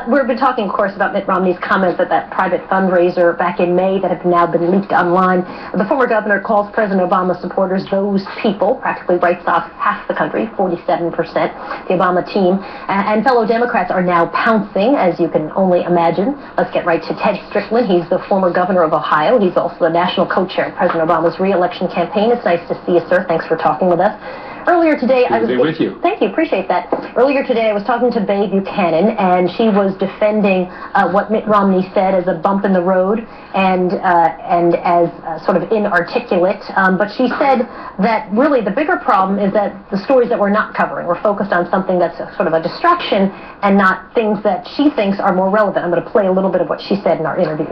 We've been talking, of course, about Mitt Romney's comments at that private fundraiser back in May that have now been leaked online. The former governor calls President Obama supporters those people, practically writes off half the country, 47%, the Obama team. And fellow Democrats are now pouncing, as you can only imagine. Let's get right to Ted Strickland. He's the former governor of Ohio. He's also the national co-chair of President Obama's re-election campaign. It's nice to see you, sir. Thanks for talking with us. Earlier today, I was with you. Thank you, appreciate that. Earlier today, I was talking to Babe Buchanan, and she was defending what Mitt Romney said as a bump in the road and as sort of inarticulate. But she said that really the bigger problem is that the stories that we're not covering, we're focused on something that's sort of a distraction and not things that she thinks are more relevant. I'm going to play a little bit of what she said in our interview.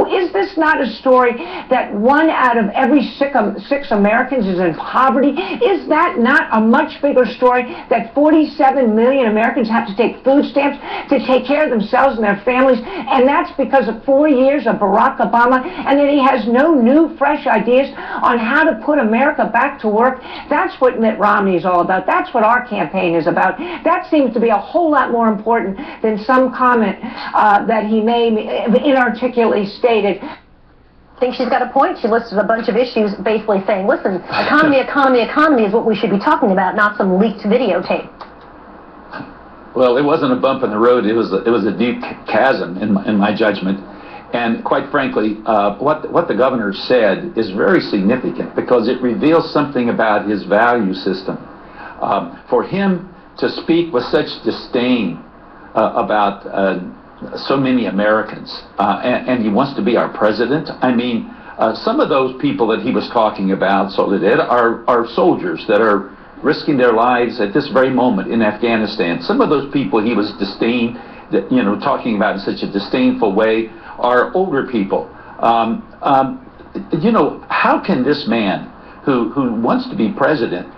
Is this not a story that 1 out of every 6 Americans is in poverty? Is that not a much bigger story that 47 million Americans have to take food stamps to take care of themselves and their families? And that's because of 4 years of Barack Obama, and that he has no new, fresh ideas on how to put America back to work. That's what Mitt Romney is all about. That's what our campaign is about. That seems to be a whole lot more important than some comment that he may inarticulately stated. I think she's got a point. She listed a bunch of issues basically saying, listen, economy, economy, economy is what we should be talking about, not some leaked videotape. Well, it wasn't a bump in the road. It was a deep chasm in my judgment. And quite frankly, what the governor said is very significant because it reveals something about his value system. For him to speak with such disdain about so many Americans, and he wants to be our president. I mean, some of those people that he was talking about, SURROGATE, are soldiers that are risking their lives at this very moment in Afghanistan. Some of those people he was talking about in such a disdainful way are older people. How can this man who wants to be president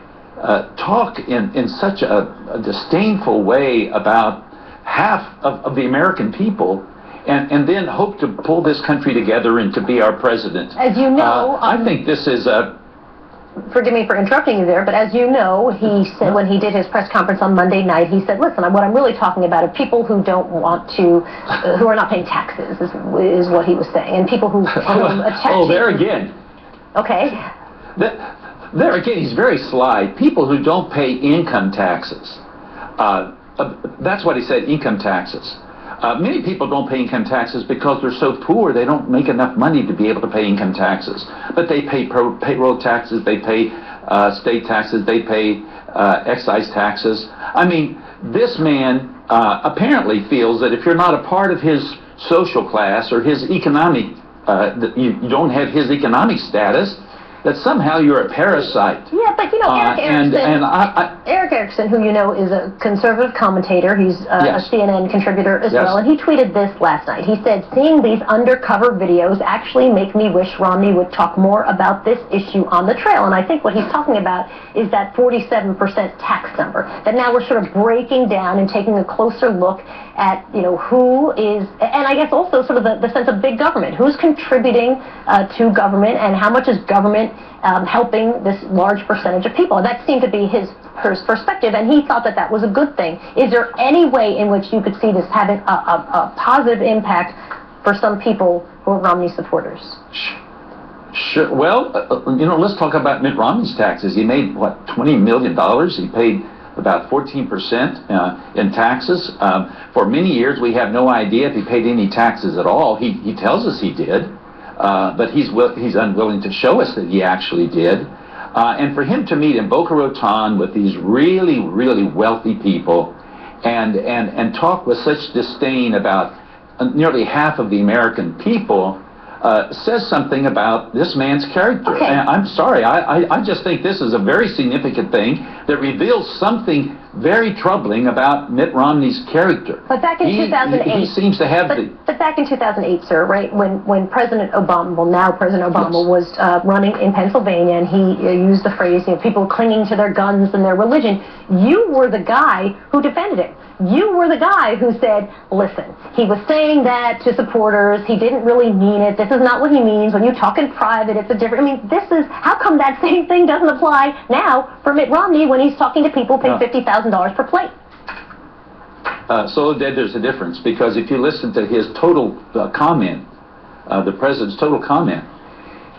talk in such a disdainful way about half of the American people, and then hope to pull this country together and to be our president? As you know, I think this is a... Forgive me for interrupting you there, but as you know, he said when he did his press conference on Monday night, he said, listen, what I'm really talking about are people who don't want to, who are not paying taxes, is what he was saying, and people who there again. Okay. There again, he's very sly. People who don't pay income taxes. That's what he said, income taxes. Many people don't pay income taxes because they're so poor they don't make enough money to be able to pay income taxes. But they pay payroll taxes, they pay state taxes, they pay excise taxes. I mean, this man apparently feels that if you're not a part of his social class or his economic, you don't have his economic status, that somehow you're a parasite. Yeah, but Eric Erickson, who you know is a conservative commentator, he's a CNN contributor as well, and he tweeted this last night. He said, seeing these undercover videos actually make me wish Romney would talk more about this issue on the trail. And I think what he's talking about is that 47% tax number, that now we're sort of breaking down and taking a closer look at, who is, and I guess also sort of the sense of big government. Who's contributing to government, and how much is government helping this large percentage of people? And that seemed to be his perspective, and he thought that that was a good thing. Is there any way in which you could see this having a positive impact for some people who are Romney supporters? Sure. Well, let's talk about Mitt Romney's taxes. He made, what, $20 million? He paid about 14% in taxes. For many years, we have no idea if he paid any taxes at all. He tells us he did, but he's unwilling to show us that he actually did. And for him to meet in Boca Raton with these really, really wealthy people and talk with such disdain about nearly half of the American people says something about this man's character. Okay. And I'm sorry, I just think this is a very significant thing that reveals something very troubling about Mitt Romney's character. But back in 2008... He seems to have But back in 2008, sir, right, when President Obama, well, now President Obama, was running in Pennsylvania, and he used the phrase, people clinging to their guns and their religion, you were the guy who defended it. You were the guy who said, listen, he was saying that to supporters, he didn't really mean it, this is not what he means, when you talk in private, it's a different, how come that same thing doesn't apply now for Mitt Romney when he's talking to people paying $50,000 per plate? Soledad, there's a difference, because if you listen to his total comment, the president's total comment,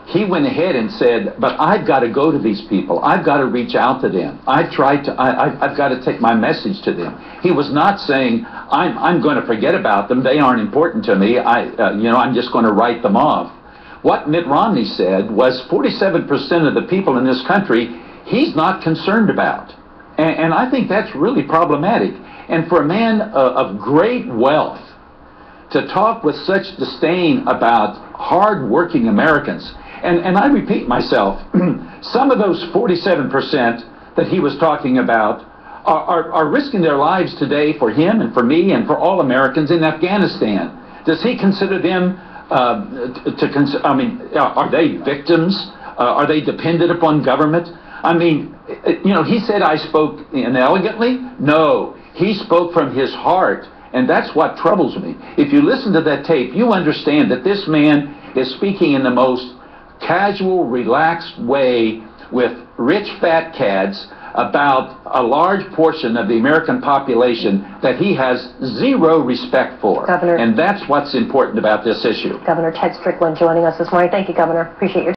he went ahead and said, but I've got to go to these people. I've got to reach out to them. I've got to take my message to them. He was not saying, I'm going to forget about them. They aren't important to me. I'm just going to write them off. What Mitt Romney said was 47% of the people in this country he's not concerned about. And I think that's really problematic. And for a man of great wealth to talk with such disdain about hard-working Americans, and I repeat myself, some of those 47% that he was talking about are risking their lives today for him and for me and for all Americans in Afghanistan. Does he consider them, are they victims? Are they dependent upon government? I mean, he said I spoke inelegantly. No, he spoke from his heart, and that's what troubles me. If you listen to that tape, you understand that this man is speaking in the most casual, relaxed way with rich fat cads about a large portion of the American population that he has zero respect for. Governor, and that's what's important about this issue. Governor Ted Strickland joining us this morning. Thank you, Governor. Appreciate your